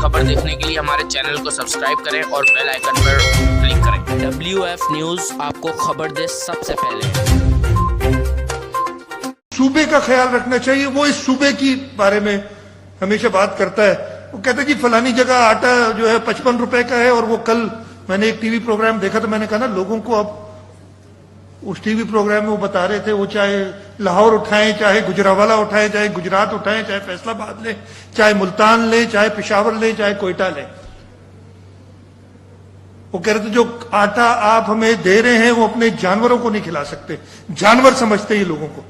خبر دیکھنے کے لیے ہمارے چینل کو سبسکرائب کریں اور بیل آئیکن پر کلک کریں۔ WF نیوز آپ کو خبر دے سب سے پہلے۔ صوبے کا خیال رکھنا چاہیے۔ وہ اس صوبے کی بارے میں ہمیشہ بات کرتا ہے، وہ کہتا ہے جی فلانی جگہ آٹا جو ہے 55 روپے کا ہے، اور وہ کل میں نے ایک ٹی وی پروگرام دیکھا تو میں نے کہا نا لوگوں کو اب اس ٹی وی پروگرام میں وہ بتا رہے تھے، وہ چاہے لاہور اٹھائیں، چاہے گجراوالا اٹھائیں، چاہے گجرات اٹھائیں، چاہے فیصل آباد لیں، چاہے ملتان لیں، چاہے پشاور لیں، چاہے کوئٹہ لیں، وہ کہہ رہے تھے جو آٹا آپ ہمیں دے رہے ہیں وہ اپنے جانوروں کو نہیں کھلا سکتے، جانور سمجھتے یہ لوگوں کو۔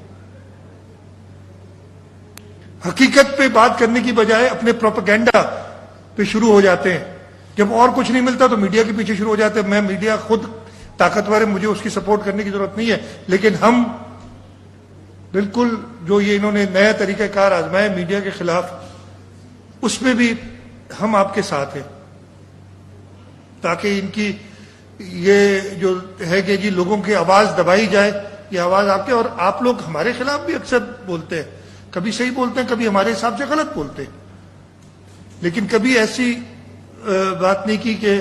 حقیقت پہ بات کرنے کی بجائے اپنے پروپیگنڈا پہ شروع ہو جاتے ہیں۔ جب اور کچھ نہیں ملتا تو میڈیا کے پیچھے شروع ہو جاتے ہیں۔ میں میڈیا خود طاقتور ہے، مجھے اس کی سپورٹ کرنے کی ضرورت نہیں ہے، لیکن ہم بالکل جو یہ انہوں نے نیا طریقہ کار آزمایا میڈیا کے خلاف، اس میں بھی ہم آپ کے ساتھ ہیں، تاکہ ان کی یہ جو ہے کہ جی لوگوں کی آواز دبائی جائے، یہ آواز آپ کے، اور آپ لوگ ہمارے خلاف بھی اکثر بولتے ہیں، کبھی صحیح بولتے ہیں، کبھی ہمارے حساب سے غلط بولتے ہیں، لیکن کبھی ایسی بات نہیں کی کہ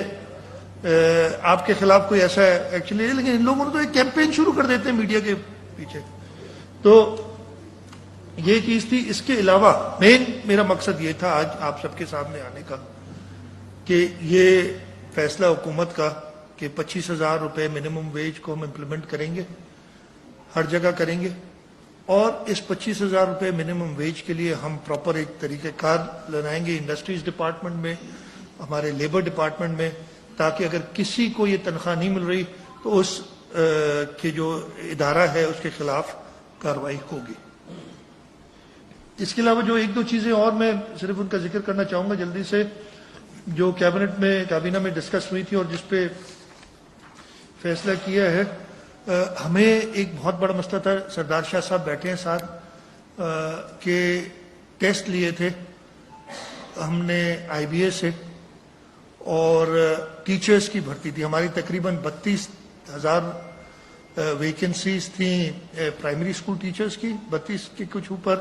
آپ کے خلاف کوئی ایسا ایکچولی، لیکن ان لوگوں نے تو ایک کیمپین شروع کر دیتے ہیں میڈیا کے پیچھے۔ تو یہ چیز تھی۔ اس کے علاوہ مین میرا مقصد یہ تھا آج آپ سب کے سامنے آنے کا کہ یہ فیصلہ حکومت کا کہ 25,000 روپے منیمم ویج کو ہم امپلیمنٹ کریں گے، ہر جگہ کریں گے، اور اس 25,000 روپے منیمم ویج کے لیے ہم پراپر ایک طریقہ کار لائیں گے انڈسٹریز ڈپارٹمنٹ میں، ہمارے لیبر ڈپارٹمنٹ میں، تاکہ اگر کسی کو یہ تنخواہ نہیں مل رہی تو اس کے جو ادارہ ہے اس کے خلاف کارروائی ہوگی۔ اس کے علاوہ جو ایک دو چیزیں اور میں صرف ان کا ذکر کرنا چاہوں گا جلدی سے، جو کابینہ میں ڈسکس ہوئی تھی اور جس پہ فیصلہ کیا ہے۔ ہمیں ایک بہت بڑا مسئلہ تھا، سردار شاہ صاحب بیٹھے ہیں ساتھ، کہ ٹیسٹ لیے تھے ہم نے IBA سے، اور ٹیچرز کی بھرتی تھی ہماری تقریباً 32,000 ویکنسیز تھیں پرائمری اسکول ٹیچرز کی، 32 کے کچھ اوپر،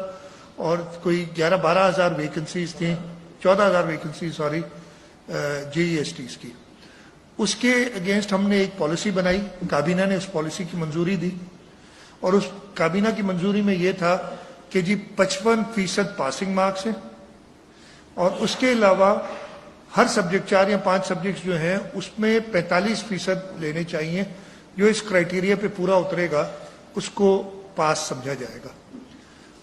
اور کوئی 11-12,000 ویکنسیز تھیں، 14,000 ویکنسیز JESTs کی۔ اس کے اگینسٹ ہم نے ایک پالیسی بنائی، کابینہ نے اس پالیسی کی منظوری دی، اور اس کابینہ کی منظوری میں یہ تھا کہ جی 55% پاسنگ مارکس ہیں، اور اس کے علاوہ ہر سبجیکٹ 4 یا 5 سبجیکٹس جو ہیں اس میں 45% لینے چاہیے، جو اس کرائیٹیریا پہ پورا اترے گا اس کو پاس سمجھا جائے گا۔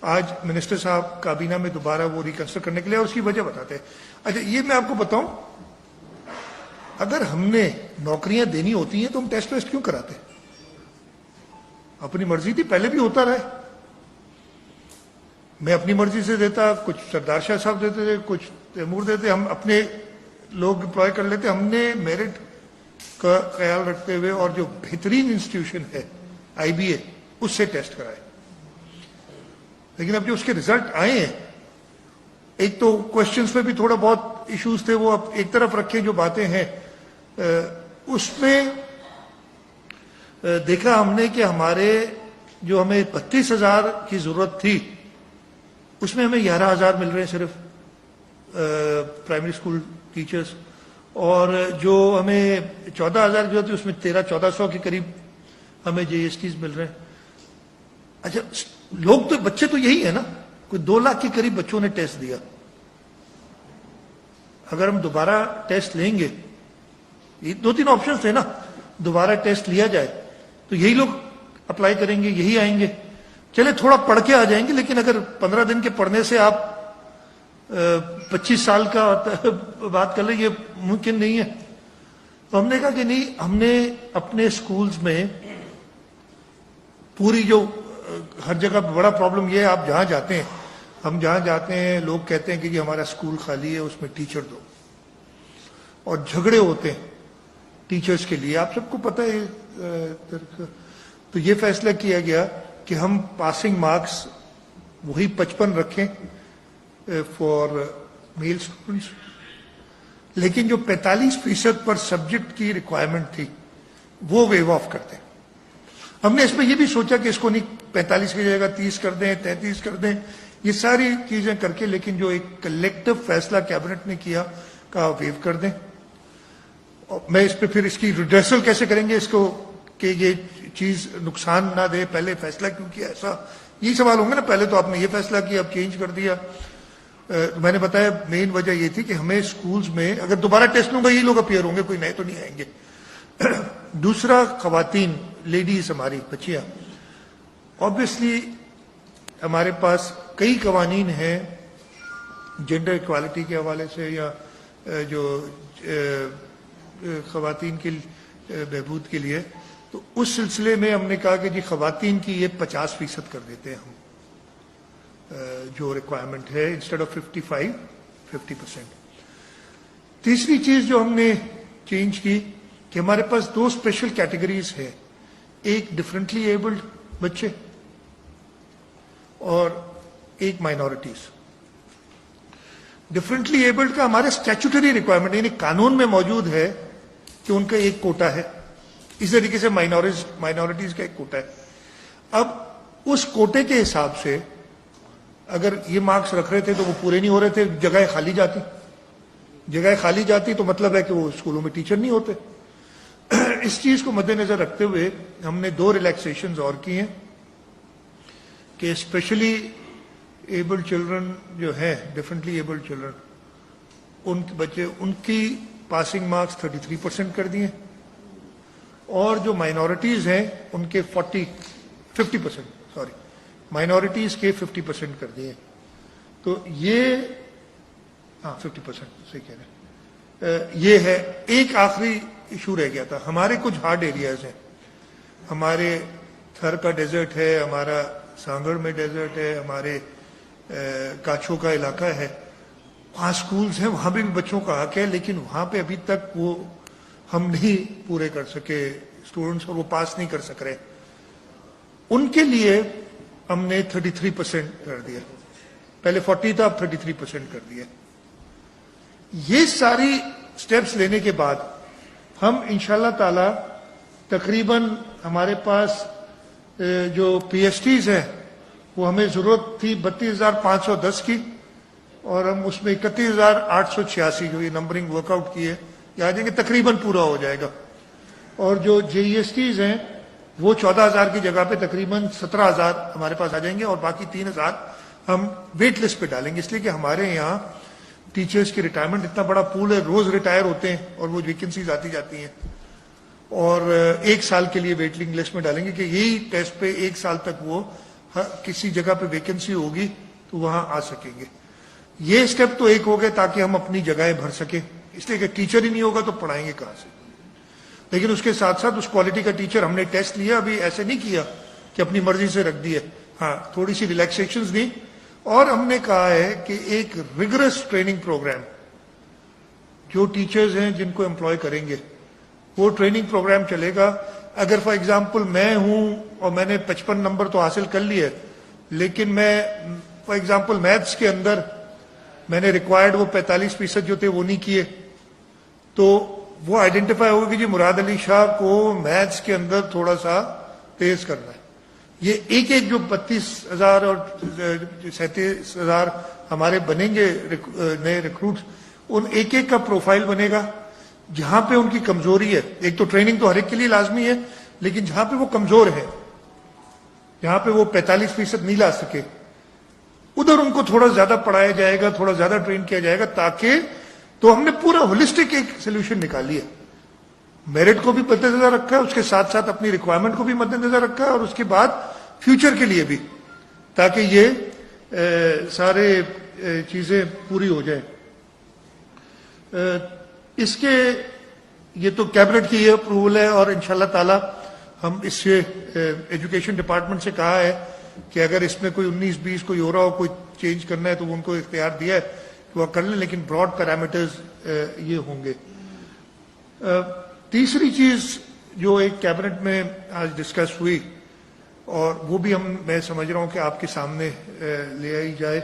آج منسٹر صاحب کابینہ میں دوبارہ وہ ریکنسٹر کرنے کے لیے، اور اس کی وجہ بتاتے ہیں۔ اچھا یہ میں آپ کو بتاؤں، اگر ہم نے نوکریاں دینی ہوتی ہیں تو ہم ٹیسٹ ویسٹ کیوں کراتے؟ اپنی مرضی تھی، پہلے بھی ہوتا رہا، میں اپنی مرضی سے دیتا، کچھ سردار شاہ صاحب دیتے تھے، کچھ تیمور دیتے، ہم اپنے لوگ امپلوائے کر لیتے۔ ہم نے میرٹ کا خیال رکھتے ہوئے اور جو بہترین انسٹیٹیوشن ہے IBA اس سے ٹیسٹ کرائے، لیکن اب جو اس کے رزلٹ آئے ہیں، ایک تو کوشچنز پہ بھی تھوڑا بہت ایشوز تھے، وہ اب ایک طرف رکھیں، جو باتیں ہیں اس میں دیکھا ہم نے کہ ہمارے جو ہمیں 32,000 کی ضرورت تھی اس میں ہمیں 11,000 مل رہے ہیں صرف پرائمری اسکول ٹیچرز، اور جو ہمیں 14,000 کی ضرورت تھی اس میں 1300-1400 کے قریب ہمیں JESTs مل رہے ہیں۔ اچھا لوگ تو بچے تو یہی ہے نا، کوئی 2 لاکھ کے قریب بچوں نے ٹیسٹ دیا۔ اگر ہم دوبارہ ٹیسٹ لیں گے، یہ 2-3 آپشنز تھے نا، دوبارہ ٹیسٹ لیا جائے تو یہی لوگ اپلائی کریں گے، یہی آئیں گے، چلے تھوڑا پڑھ کے آ جائیں گے، لیکن اگر 15 دن کے پڑھنے سے آپ 25 سال کا بات کر لیں، یہ ممکن نہیں ہے۔ تو ہم نے کہا کہ نہیں، ہم نے اپنے سکولز میں پوری جو ہر جگہ بڑا پرابلم یہ ہے، آپ جہاں جاتے ہیں، ہم جہاں جاتے ہیں لوگ کہتے ہیں کہ جی ہمارا سکول خالی ہے، اس میں ٹیچر دو، اور جھگڑے ہوتے ہیں ٹیچرز کے لیے، آپ سب کو پتہ ہے۔ تو یہ فیصلہ کیا گیا کہ ہم پاسنگ مارکس وہی 55 رکھیں فار میل اسٹوڈنٹس، لیکن جو 45% پر سبجیکٹ کی ریکوائرمنٹ تھی وہ ویو آف کرتے ہیں۔ ہم نے اس میں یہ بھی سوچا کہ اس کو نہیں 45 کی جگہ 30 کر دیں، 33 کر دیں، یہ ساری چیزیں کر کے لیکن جو ایک کلیکٹو فیصلہ کیبنٹ نے کیا کہ ویو کر دیں. اور میں اس پہ پھر اس کی ریڈریسل کیسے کریں گے اس کو کہ یہ چیز نقصان نہ دے, پہلے فیصلہ کیوں کیا ایسا, یہی سوال ہوں گے نا. پہلے تو آپ نے یہ فیصلہ کیا, اب چینج کر دیا. میں نے بتایا مین وجہ یہ تھی کہ ہمیں سکولز میں اگر دوبارہ ٹیسٹ لوں گا یہ لوگ اپیئر ہوں گے, کوئی نئے تو نہیں آئیں گے. دوسرا, خواتین, لیڈیز, ہماری بچیاں, آبویسلی ہمارے پاس کئی قوانین ہیں جینڈر ایکوالٹی کے حوالے سے یا جو خواتین کی بہبود کے لیے. تو اس سلسلے میں ہم نے کہا کہ جی خواتین کی یہ 50% کر دیتے ہیں ہم, جو ریکوائرمنٹ ہے, انسٹیڈ آف 55 50%. تیسری چیز جو ہم نے چینج کی کہ ہمارے پاس 2 اسپیشل کیٹیگریز ہیں, ایک ڈفرینٹلی ایبلڈ بچے اور ایک مائنورٹیز. ڈفرینٹلی ایبلڈ کا ہمارے اسٹیچوٹری ریکوائرمنٹ یعنی قانون میں موجود ہے کہ ان کا ایک کوٹا ہے, اس طریقے سے مائنورٹیز کا ایک کوٹا ہے. اب اس کوٹے کے حساب سے اگر یہ مارکس رکھ رہے تھے تو وہ پورے نہیں ہو رہے تھے, جگہیں خالی جاتی تو مطلب ہے کہ وہ اسکولوں میں ٹیچر نہیں ہوتے. اس چیز کو مد نظر رکھتے ہوئے ہم نے 2 ریلیکسیشنز اور کی ہیں کہ اسپیشلی ایبلڈ چلڈرن جو ہیں, ڈفرینٹلی ایبلڈ چلڈرن, ان کے بچے, ان کی پاسنگ مارکس 33% کر دیے, اور جو مائنورٹیز ہیں ان کے 50% مائنورٹیز کے 50% کر دیے. تو یہ 50% صحیح کہہ رہے ہیں. یہ ہے. ایک آخری ایشو رہ گیا تھا, ہمارے کچھ ہارڈ ایریاز ہیں, ہمارے تھر کا ڈیزرٹ ہے, ہمارا سانگڑ میں ڈیزرٹ ہے, ہمارے کاچھو کا علاقہ ہے, وہاں سکولز ہیں, وہاں بھی بچوں کا حق ہے, لیکن وہاں پہ ابھی تک وہ ہم نہیں پورے کر سکے اسٹوڈنٹس, اور وہ پاس نہیں کر سک رہے. ان کے لیے ہم نے 33% کر دیا, پہلے 40 تھا, اب 33% کر دیا. یہ ساری سٹیپس لینے کے بعد ہم انشاءاللہ تعالی تقریباً ہمارے پاس جو پی ایس ٹیز ہیں وہ ہمیں ضرورت تھی 32,510 کی, اور ہم اس میں 31,886 جو یہ نمبرنگ ورک آؤٹ کی ہے یہ آ جائیں گے, تقریباً پورا ہو جائے گا. اور جو جے ای ایس ٹیز ہیں وہ 14,000 کی جگہ پہ تقریباً 17,000 ہمارے پاس آ جائیں گے, اور باقی 3,000 ہم ویٹ لسٹ پہ ڈالیں گے, اس لیے کہ ہمارے یہاں ٹیچرز کی ریٹائرمنٹ اتنا بڑا پول ہے, روز ریٹائر ہوتے ہیں اور وہ ویکنسیز آتی جاتی ہیں, اور 1 سال کے لیے ویٹنگ لسٹ میں ڈالیں گے کہ یہی ٹیسٹ پہ 1 سال تک وہ کسی جگہ پہ ویکنسی ہوگی تو وہاں آ سکیں گے. یہ اسٹیپ تو ایک ہو گئے تاکہ ہم اپنی جگہیں بھر سکیں, اس لیے کہ ٹیچر ہی نہیں ہوگا تو پڑھائیں گے کہاں سے. لیکن اس کے ساتھ ساتھ اس کوالٹی کا ٹیچر ہم نے ٹیسٹ لیا, ابھی ایسے نہیں کیا کہ اپنی مرضی سے رکھ دیے, ہاں تھوڑی سی ریلیکسیشنز دی, اور ہم نے کہا ہے کہ ایک ریگرس ٹریننگ پروگرام جو ٹیچرز ہیں جن کو امپلوائے کریں گے وہ ٹریننگ پروگرام چلے گا. اگر فار ایگزامپل میں ہوں اور میں نے 55 نمبر تو حاصل کر لیے, لیکن میں فار ایگزامپل میتھس کے اندر میں نے ریکوائرڈ وہ 45% جو تھے وہ نہیں کیے, تو وہ آئیڈینٹیفائی ہوگا کہ جی مراد علی شاہ کو میتھس کے اندر تھوڑا سا تیز کرنا ہے. یہ ایک جو 32,000 اور 37,000 ہمارے بنیں گے نئے ریکروٹس, ان ایک کا پروفائل بنے گا جہاں پہ ان کی کمزوری ہے. ایک تو ٹریننگ تو ہر ایک کے لیے لازمی ہے, لیکن جہاں پہ وہ کمزور ہے, جہاں پہ وہ 45% نہیں لا سکے, ادھر ان کو تھوڑا زیادہ پڑھایا جائے گا, تھوڑا زیادہ ٹرین کیا جائے گا, تاکہ تو ہم نے پورا ہولسٹک ایک سولوشن نکالی ہے. میرٹ کو بھی مد نظر رکھا ہے, اس کے ساتھ ساتھ اپنی ریکوائرمنٹ کو بھی مد نظر رکھا ہے, اور اس کے بعد فیوچر کے لیے بھی, تاکہ یہ سارے چیزیں پوری ہو جائیں. اس کے یہ تو کیبنٹ کی یہ اپروول ہے, اور انشاءاللہ تعالی ہم اس سے ایجوکیشن ڈپارٹمنٹ سے کہا ہے کہ اگر اس میں کوئی 19-20 کوئی ہو رہا ہو, کوئی چینج کرنا ہے تو وہ ان کو اختیار دیا ہے کہ وہ کر لیں, لیکن براڈ پیرامیٹرز یہ ہوں گے. تیسری چیز جو ایک کیبنٹ میں آج ڈسکس ہوئی, اور وہ بھی میں سمجھ رہا ہوں کہ آپ کے سامنے لے آئی جائے,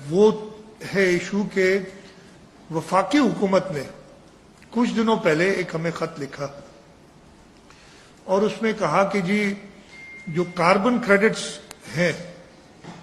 وہ ہے ایشو کہ وفاقی حکومت نے کچھ دنوں پہلے ایک ہمیں خط لکھا, اور اس میں کہا کہ جی جو کاربن کریڈٹس ہیں